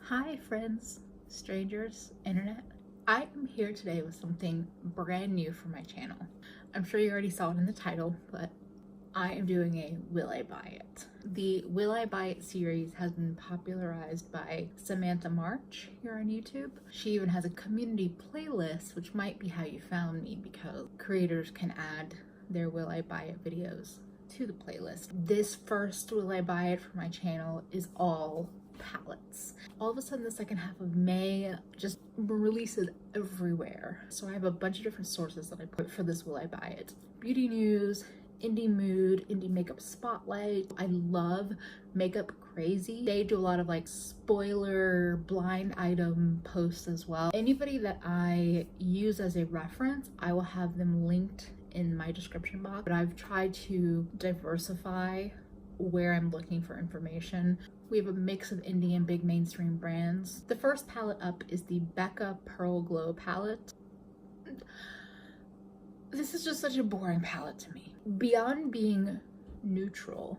Hi friends, strangers, internet. I am here today with something brand new for my channel. I'm sure you already saw it in the title, but I am doing a Will I Buy It. The Will I Buy It series has been popularized by Samantha March here on YouTube. She even has a community playlist, which might be how you found me because creators can add their Will I Buy It videos to the playlist. This first Will I Buy It for my channel is all palettes. All of a sudden the second half of May just releases everywhere. So I have a bunch of different sources that I put for this Will I Buy It. Beauty news, indie mood, indie makeup spotlight. I love Makeup Crazy. They do a lot of like spoiler blind item posts as well. Anybody that I use as a reference, I will have them linked in my description box. But I've tried to diversify where I'm looking for information. We have a mix of indie and big mainstream brands. The first palette up is the Becca Pearl Glow palette. This is just such a boring palette to me. Beyond being neutral,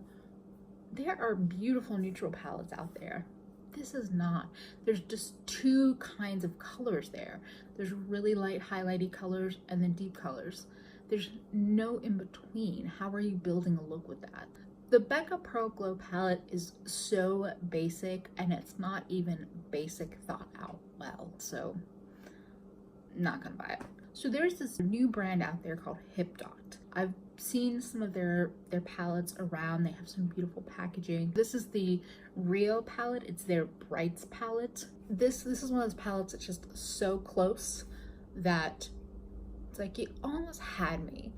there are beautiful neutral palettes out there. This is not. There's just two kinds of colors there. There's really light highlighty colors and then deep colors. There's no in between. How are you building a look with that? The Becca Pearl Glow palette is so basic, and it's not even basic thought out well, so not gonna buy it. So there's this new brand out there called Hip Dot. I've seen some of their palettes around. They have some beautiful packaging. This is the Rio palette. It's their Brights palette. This is one of those palettes that's just so close that it's like you almost had me.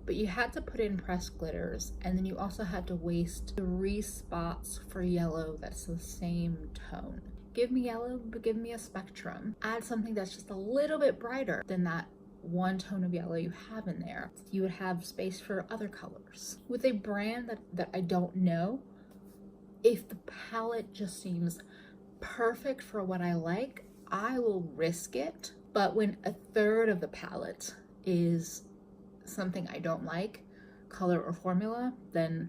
But you had to put in pressed glitters, and then you also had to waste 3 spots for yellow that's the same tone. Give me yellow, but give me a spectrum. Add something that's just a little bit brighter than that one tone of yellow you have in there. You would have space for other colors. With a brand that I don't know, if the palette just seems perfect for what I like, I will risk it. But when a third of the palette is something I don't like, color or formula, then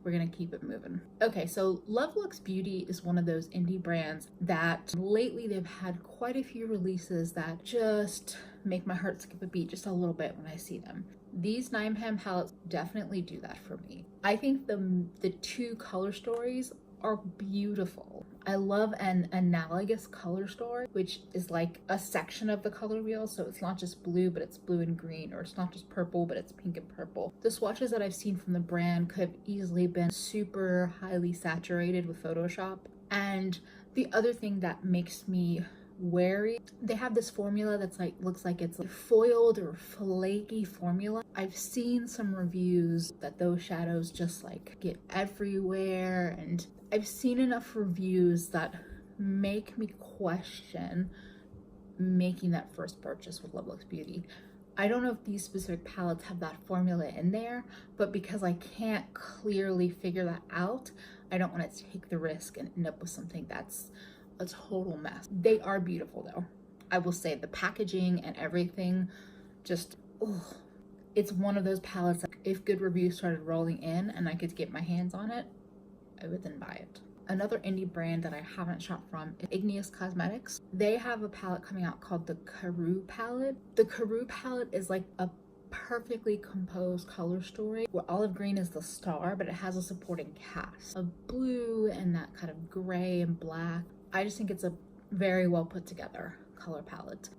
we're gonna keep it moving. Okay, so Lovelooks Beauty is one of those indie brands that lately they've had quite a few releases that just make my heart skip a beat just a little bit when I see them. These 9pan palettes definitely do that for me. I think the two color stories are beautiful. I love an analogous color story, which is like a section of the color wheel. So it's not just blue, but it's blue and green, or it's not just purple, but it's pink and purple. The swatches that I've seen from the brand could have easily been super highly saturated with Photoshop. And the other thing that makes me wary, they have this formula that's like, looks like it's like foiled or flaky formula. I've seen some reviews that those shadows just like get everywhere, and I've seen enough reviews that make me question making that first purchase with Lovelooks Beauty. I don't know if these specific palettes have that formula in there, but because I can't clearly figure that out, I don't want to take the risk and end up with something that's a total mess. They are beautiful though. I will say the packaging and everything just, it's one of those palettes that if good reviews started rolling in and I could get my hands on it, I would then buy it. Another indie brand that I haven't shot from is Igneous Cosmetics. They have a palette coming out called the Carew palette. The Carew palette is like a perfectly composed color story where olive green is the star, but it has a supporting cast of blue and that kind of gray and black. I just think it's a very well put together color palette.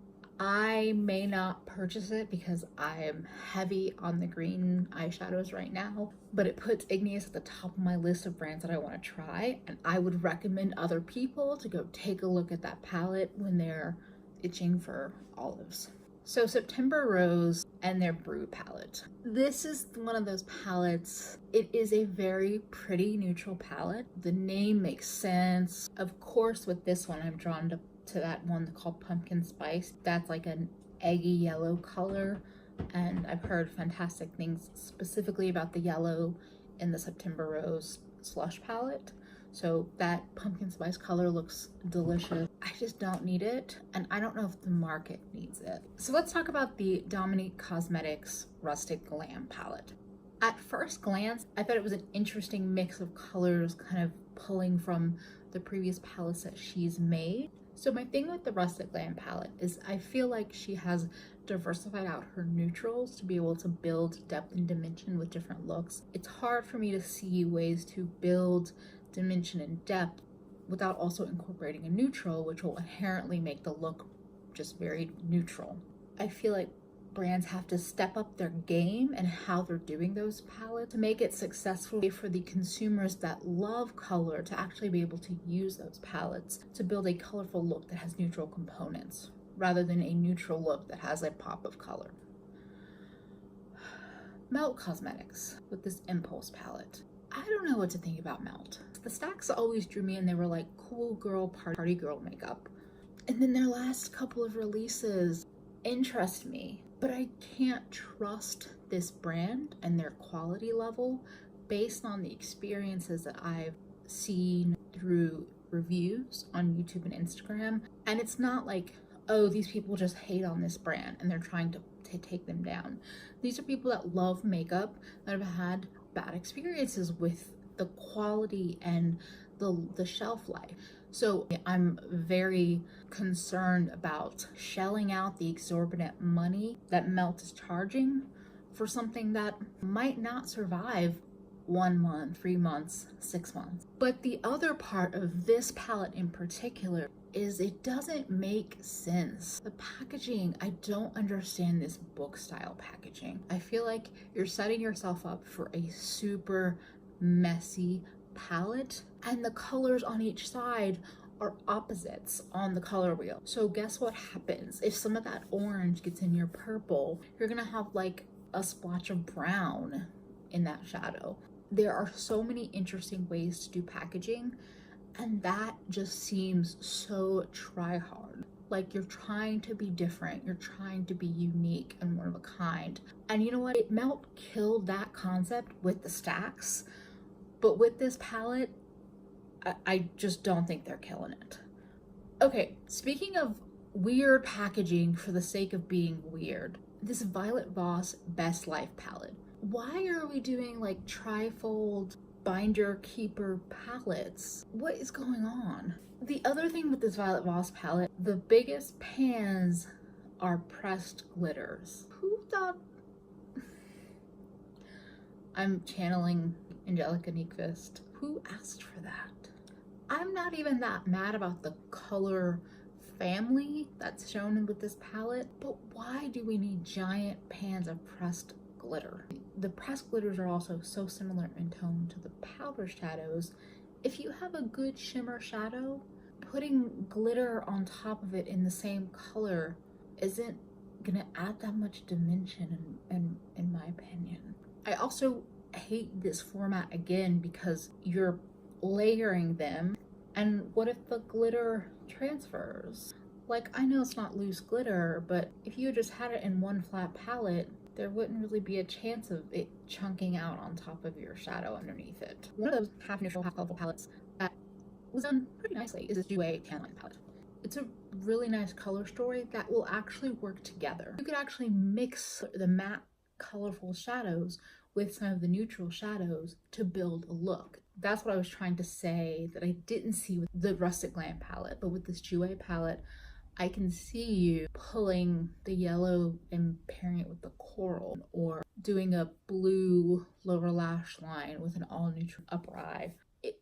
I may not purchase it because I am heavy on the green eyeshadows right now, but it puts Igneous at the top of my list of brands that I want to try, and I would recommend other people to go take a look at that palette when they're itching for olives. So September Rose and their Brew palette. This is one of those palettes. It is a very pretty neutral palette. The name makes sense. Of course, with this one, I'm drawn to that one called Pumpkin Spice. That's like an eggy yellow color, and I've heard fantastic things specifically about the yellow in the September Rose Slush palette. So that pumpkin spice color looks delicious. I just don't need it, and I don't know if the market needs it. So let's talk about the Dominique Cosmetics Rustic Glam palette. At first glance, I thought it was an interesting mix of colors, kind of pulling from the previous palettes that she's made. So my thing with the Rustic Glam palette is I feel like she has diversified out her neutrals to be able to build depth and dimension with different looks. It's hard for me to see ways to build dimension and depth without also incorporating a neutral, which will inherently make the look just very neutral. I feel like brands have to step up their game and how they're doing those palettes to make it successful for the consumers that love color to actually be able to use those palettes to build a colorful look that has neutral components rather than a neutral look that has a pop of color. Melt Cosmetics with this Impulse palette. I don't know what to think about Melt. The stacks always drew me and they were like cool girl, party girl makeup. And then their last couple of releases interest me, but I can't trust this brand and their quality level based on the experiences that I've seen through reviews on YouTube and Instagram. And it's not like, oh, these people just hate on this brand and they're trying to take them down. These are people that love makeup that have had bad experiences with the quality and the shelf life. So I'm very concerned about shelling out the exorbitant money that Melt is charging for something that might not survive 1 month, 3 months, 6 months. But the other part of this palette in particular is it doesn't make sense. The packaging, I don't understand this book style packaging. I feel like you're setting yourself up for a super messy palette, and the colors on each side are opposites on the color wheel. So guess what happens? If some of that orange gets in your purple, you're gonna have like a splotch of brown in that shadow. There are so many interesting ways to do packaging, and that just seems so try hard. Like you're trying to be different, you're trying to be unique and one of a kind. And you know what? Melt killed that concept with the stacks, but with this palette, I just don't think they're killing it. Okay, speaking of weird packaging for the sake of being weird, this Violet Voss Best Life palette. Why are we doing like trifold binder keeper palettes? What is going on? The other thing with this Violet Voss palette, the biggest pans are pressed glitters. Who thought? I'm channeling Angelica Nyquist. Who asked for that? I'm not even that mad about the color family that's shown with this palette, but why do we need giant pans of pressed glitter? The pressed glitters are also so similar in tone to the powder shadows. If you have a good shimmer shadow, putting glitter on top of it in the same color isn't gonna add that much dimension in my opinion. I also hate this format again because you're layering them, and what if the glitter transfers? Like, I know it's not loose glitter, but if you just had it in one flat palette, there wouldn't really be a chance of it chunking out on top of your shadow underneath it. One of those half neutral, half colorful palettes that was done pretty nicely is this Jouer Tan Line palette. It's a really nice color story that will actually work together. You could actually mix the matte colorful shadows with some of the neutral shadows to build a look. That's what I was trying to say that I didn't see with the Rustic Glam palette, but with this Jouer palette, I can see you pulling the yellow and pairing it with the coral, or doing a blue lower lash line with an all neutral upper eye.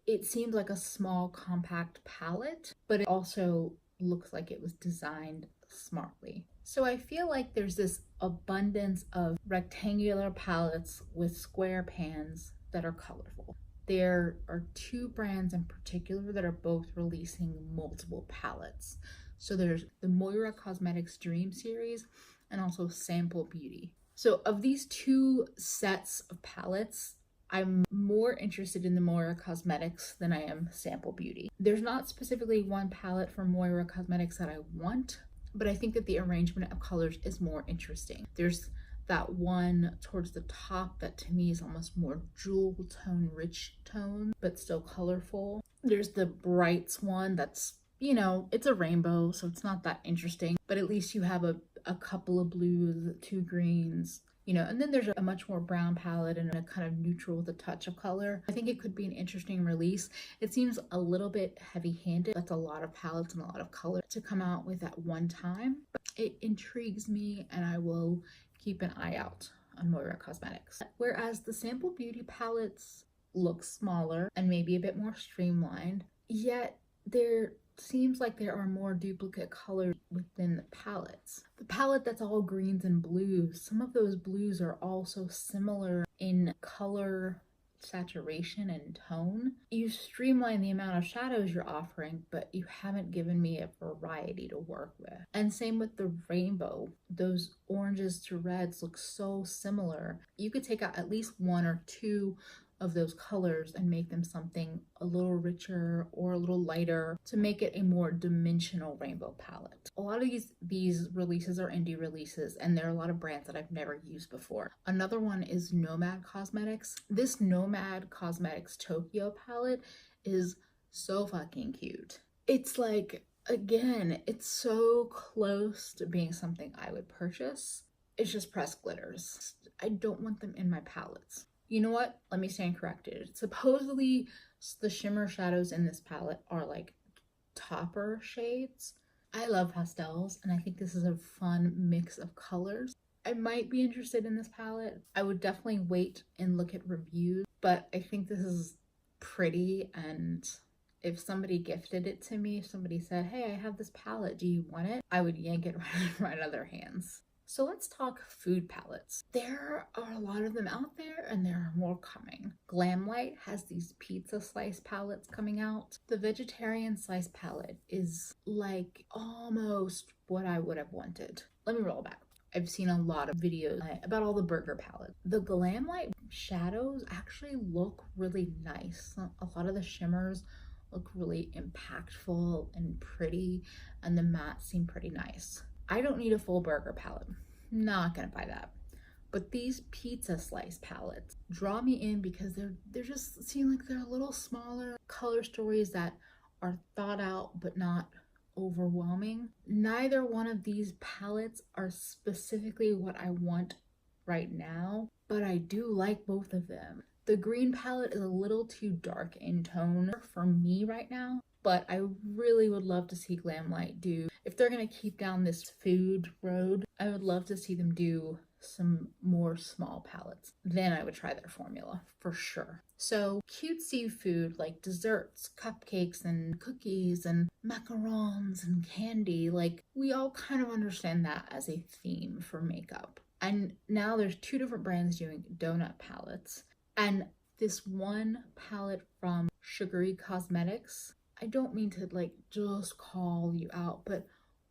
It seems like a small compact palette, but it also looks like it was designed smartly. So I feel like there's this abundance of rectangular palettes with square pans that are colorful. There are 2 brands in particular that are both releasing multiple palettes. So there's the Moira Cosmetics Dream series and also Sample Beauty. So of these 2 sets of palettes, I'm more interested in the Moira Cosmetics than I am Sample Beauty. There's not specifically one palette from Moira Cosmetics that I want, but I think that the arrangement of colors is more interesting. There's that one towards the top that to me is almost more jewel tone, rich tone, but still colorful. There's the Brights one that's, you know, it's a rainbow, so it's not that interesting, but at least you have a couple of blues, 2 greens, you know, and then there's a much more brown palette and a kind of neutral with a touch of color. I think it could be an interesting release. It seems a little bit heavy-handed. That's a lot of palettes and a lot of color to come out with at one time. But it intrigues me, and I will keep an eye out on Moira Cosmetics. Whereas the Sample Beauty palettes look smaller and maybe a bit more streamlined, yet there seems like there are more duplicate colors within the palettes. The palette that's all greens and blues, some of those blues are also similar in color, saturation, and tone. You streamline the amount of shadows you're offering, but you haven't given me a variety to work with. And same with the rainbow. Those oranges to reds look so similar. You could take out at least one or two of those colors and make them something a little richer or a little lighter to make it a more dimensional rainbow palette. A lot of these releases are indie releases, and there are a lot of brands that I've never used before. Another one is Nomad Cosmetics. This Nomad Cosmetics Tokyo palette is so fucking cute. It's like, again, it's so close to being something I would purchase. It's just pressed glitters. I don't want them in my palettes. You know what? Let me stand corrected. Supposedly, the shimmer shadows in this palette are like topper shades. I love pastels, and I think this is a fun mix of colors. I might be interested in this palette. I would definitely wait and look at reviews, but I think this is pretty, and if somebody gifted it to me, if somebody said, hey, I have this palette, do you want it? I would yank it right out of their hands. So let's talk food palettes. There are a lot of them out there, and there are more coming. Glamlight has these pizza slice palettes coming out. The vegetarian slice palette is like almost what I would have wanted. Let me roll back. I've seen a lot of videos about all the burger palettes. The Glamlight shadows actually look really nice. A lot of the shimmers look really impactful and pretty, and the mattes seem pretty nice. I don't need a full burger palette. Not gonna buy that. But these pizza slice palettes draw me in because they're just seem like they're a little smaller color stories that are thought out but not overwhelming. Neither one of these palettes are specifically what I want right now, but I do like both of them. The green palette is a little too dark in tone for me right now, but I really would love to see Glamlight do, if they're going to keep down this food road, I would love to see them do some more small palettes. Then I would try their formula for sure. So cutesy food like desserts, cupcakes, and cookies, and macarons, and candy, like we all kind of understand that as a theme for makeup. And now there's two different brands doing donut palettes. And this one palette from Sugary Cosmetics, I don't mean to like just call you out, but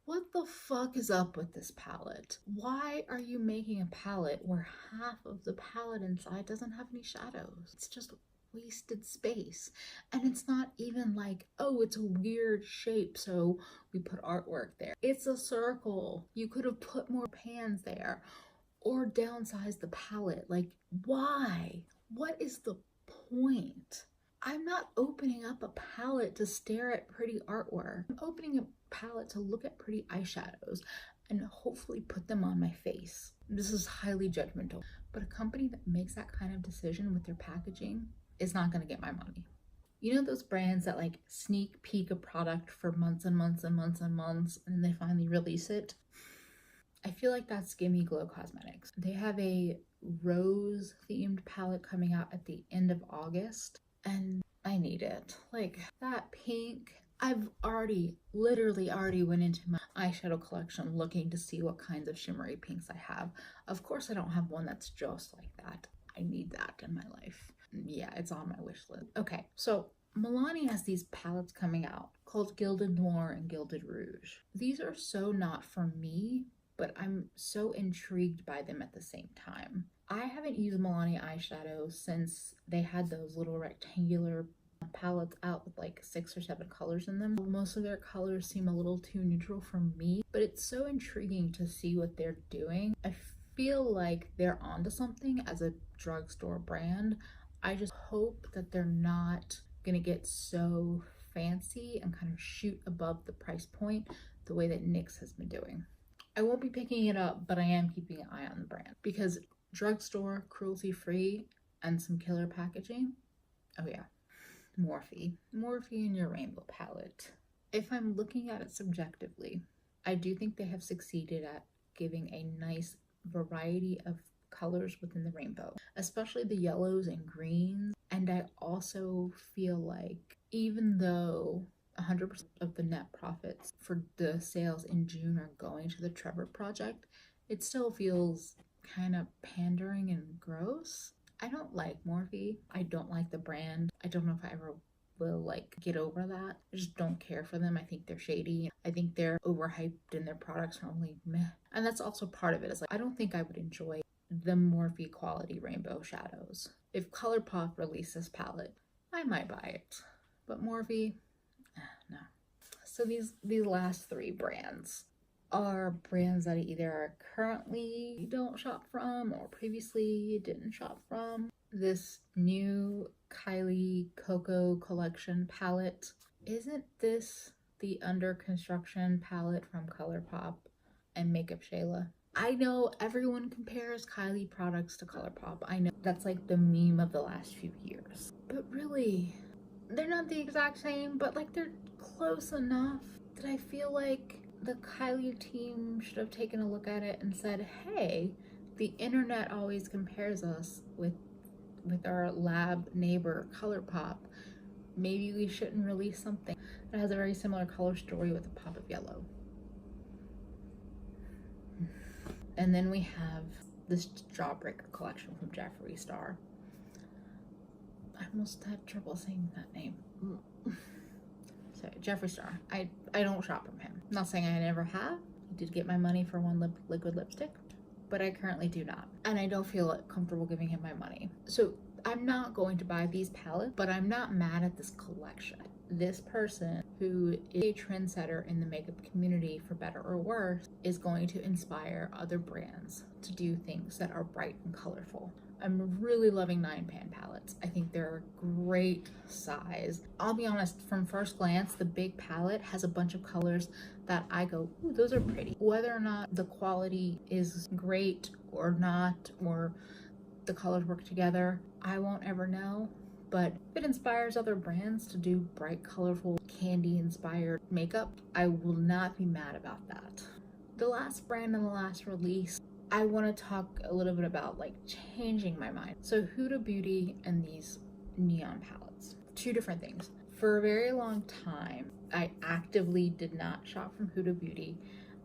what the fuck is up with this palette? Why are you making a palette where half of the palette inside doesn't have any shadows? It's just wasted space. And it's not even like, oh, it's a weird shape, so we put artwork there. It's a circle. You could have put more pans there or downsized the palette. Like, why? What is the point? I'm not opening up a palette to stare at pretty artwork. I'm opening a palette to look at pretty eyeshadows and hopefully put them on my face. This is highly judgmental, but a company that makes that kind of decision with their packaging is not going to get my money. You know those brands that like sneak peek a product for months and months and months and months, and then they finally release it? I feel like that's Gimme Glow Cosmetics. They have a rose themed palette coming out at the end of August, and I need it. Like that pink, I've literally already went into my eyeshadow collection looking to see what kinds of shimmery pinks I have. Of course I don't have one that's just like that. I need that in my life. Yeah, it's on my wish list. Okay, so Milani has these palettes coming out called Gilded Noir and Gilded Rouge. These are so not for me, but I'm so intrigued by them at the same time. I haven't used Milani eyeshadow since they had those little rectangular palettes out with like 6 or 7 colors in them. Most of their colors seem a little too neutral for me, but it's so intriguing to see what they're doing. I feel like they're onto something as a drugstore brand. I just hope that they're not gonna get so fancy and kind of shoot above the price point the way that NYX has been doing. I won't be picking it up, but I am keeping an eye on the brand because drugstore, cruelty-free, and some killer packaging. Oh yeah, Morphe. Morphe in your rainbow palette. If I'm looking at it subjectively, I do think they have succeeded at giving a nice variety of colors within the rainbow, especially the yellows and greens. And I also feel like even though 100% of the net profits for the sales in June are going to the Trevor Project, it still feels kind of pandering and gross. I don't like Morphe. I don't like the brand. I don't know if I ever will like get over that. I just don't care for them. I think they're shady. I think they're overhyped and their products are only meh. And that's also part of it. Is like I don't think I would enjoy the Morphe quality rainbow shadows. If ColourPop released this palette, I might buy it. But Morphe, no. So these last three brands are brands that I either currently don't shop from or previously didn't shop from. This new Kylie Coco collection palette, isn't this the under construction palette from ColourPop and Makeup Shayla? I know everyone compares Kylie products to ColourPop. I know that's like the meme of the last few years. But really, they're not the exact same, but like they're close enough that I feel like the Kylie team should have taken a look at it and said, hey, the internet always compares us with our lab neighbor ColourPop. Maybe we shouldn't release something that has a very similar color story with a pop of yellow. And then we have this Jawbreaker collection from Jeffree Star. I almost had trouble saying that name. So Jeffree Star. I don't shop from him. I'm not saying I never have. I did get my money for one liquid lipstick, but I currently do not. And I don't feel comfortable giving him my money. So I'm not going to buy these palettes, but I'm not mad at this collection. This person, who is a trendsetter in the makeup community for better or worse, is going to inspire other brands to do things that are bright and colorful. I'm really loving 9pan palettes. I think they're a great size. I'll be honest, from first glance, the big palette has a bunch of colors that I go, ooh, those are pretty. Whether or not the quality is great or not, or the colors work together, I won't ever know. But if it inspires other brands to do bright, colorful, candy-inspired makeup, I will not be mad about that. The last brand and the last release, I want to talk a little bit about like changing my mind. So Huda Beauty and these neon palettes, two different things. For a very long time, I actively did not shop from Huda Beauty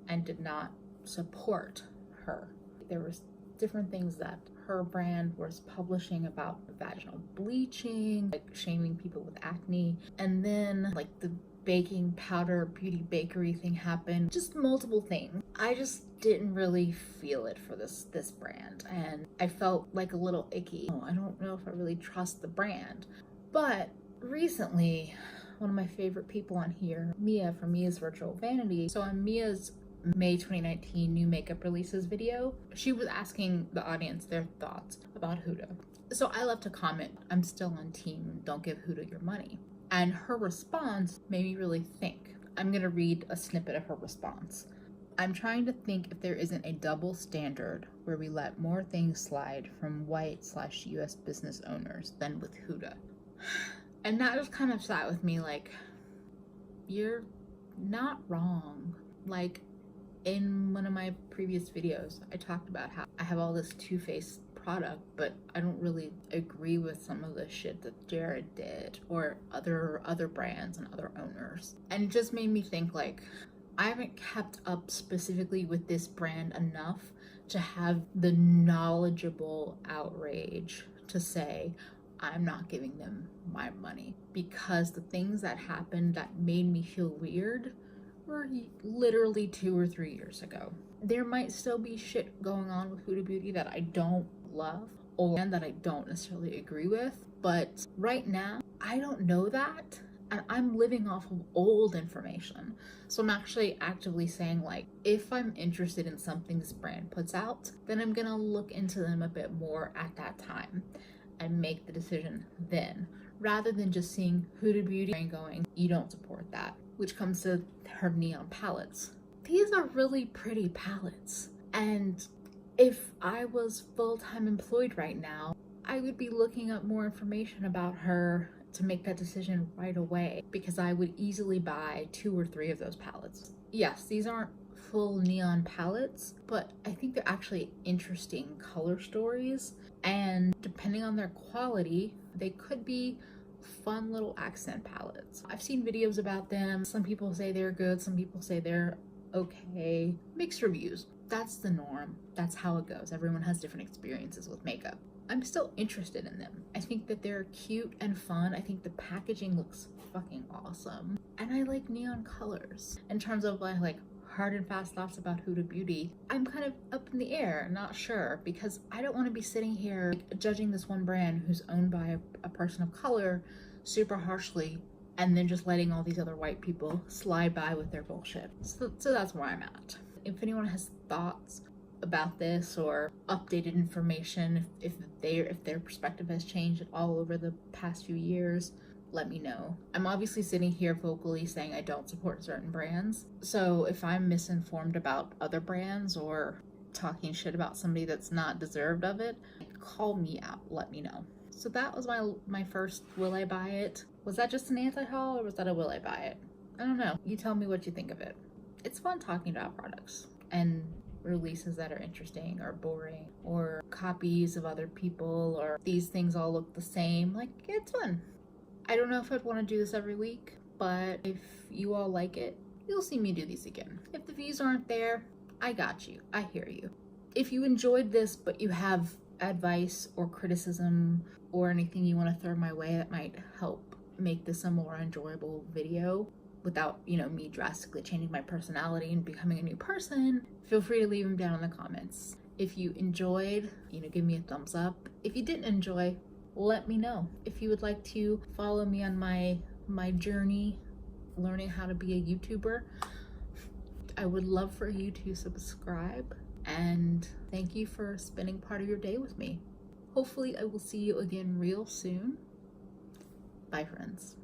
and did not support her. There was different things that her brand was publishing about vaginal bleaching, like shaming people with acne, and then like the baking powder beauty bakery thing happened, just multiple things. I just didn't really feel it for this brand, and I felt like a little icky. I don't know if I really trust the brand. But recently, one of my favorite people on here, Mia from Mia's Virtual Vanity, so on Mia's May 2019 new makeup releases video, she was asking the audience their thoughts about Huda. So I left a comment, I'm still on team don't give Huda your money. And her response made me really think. I'm gonna read a snippet of her response. I'm trying to think if there isn't a double standard where we let more things slide from white/US business owners than with Huda. And that just kind of sat with me like, you're not wrong. Like, in one of my previous videos, I talked about how I have all this Too Faced product, but I don't really agree with some of the shit that Jared did or other brands and other owners. And it just made me think like, I haven't kept up specifically with this brand enough to have the knowledgeable outrage to say, I'm not giving them my money, because the things that happened that made me feel weird were literally 2 or 3 years ago. There might still be shit going on with Huda Beauty that I don't love or that I don't necessarily agree with, but right now I don't know that, and I'm living off of old information. So I'm actually actively saying like, if I'm interested in something this brand puts out, then I'm gonna look into them a bit more at that time and make the decision then, rather than just seeing Huda Beauty and going, you don't support that. Which comes to her neon palettes. These are really pretty palettes, and If I was full-time employed right now, I would be looking up more information about her to make that decision right away, because I would easily buy 2 or 3 of those palettes. Yes, these aren't full neon palettes, but I think they're actually interesting color stories, and depending on their quality, they could be fun little accent palettes. I've seen videos about them. Some people say they're good, some people say they're okay. Mixed reviews. That's the norm. That's how it goes. Everyone has different experiences with makeup. I'm still interested in them. I think that they're cute and fun. I think the packaging looks fucking awesome. And I like neon colors. In terms of like hard and fast thoughts about Huda Beauty, I'm kind of up in the air, not sure, because I don't want to be sitting here judging this one brand who's owned by a person of color super harshly, and then just letting all these other white people slide by with their bullshit. So that's where I'm at. If anyone has thoughts about this or updated information, if their perspective has changed at all over the past few years, let me know. I'm obviously sitting here vocally saying I don't support certain brands, so if I'm misinformed about other brands or talking shit about somebody that's not deserved of it, call me out, let me know. So that was my first will I buy it. Was that just an anti-haul, or was that a will I buy it? I don't know. You tell me what you think of it. It's fun talking about products and releases that are interesting or boring, or copies of other people, or these things all look the same. Like, it's fun. I don't know if I'd want to do this every week, but if you all like it, you'll see me do these again. If the views aren't there, I got you. I hear you. If you enjoyed this, but you have advice or criticism or anything you want to throw my way that might help make this a more enjoyable video without, me drastically changing my personality and becoming a new person, feel free to leave them down in the comments. If you enjoyed, give me a thumbs up. If you didn't enjoy, let me know. If you would like to follow me on my journey learning how to be a YouTuber, I would love for you to subscribe, and thank you for spending part of your day with me. Hopefully I will see you again real soon. Bye, friends.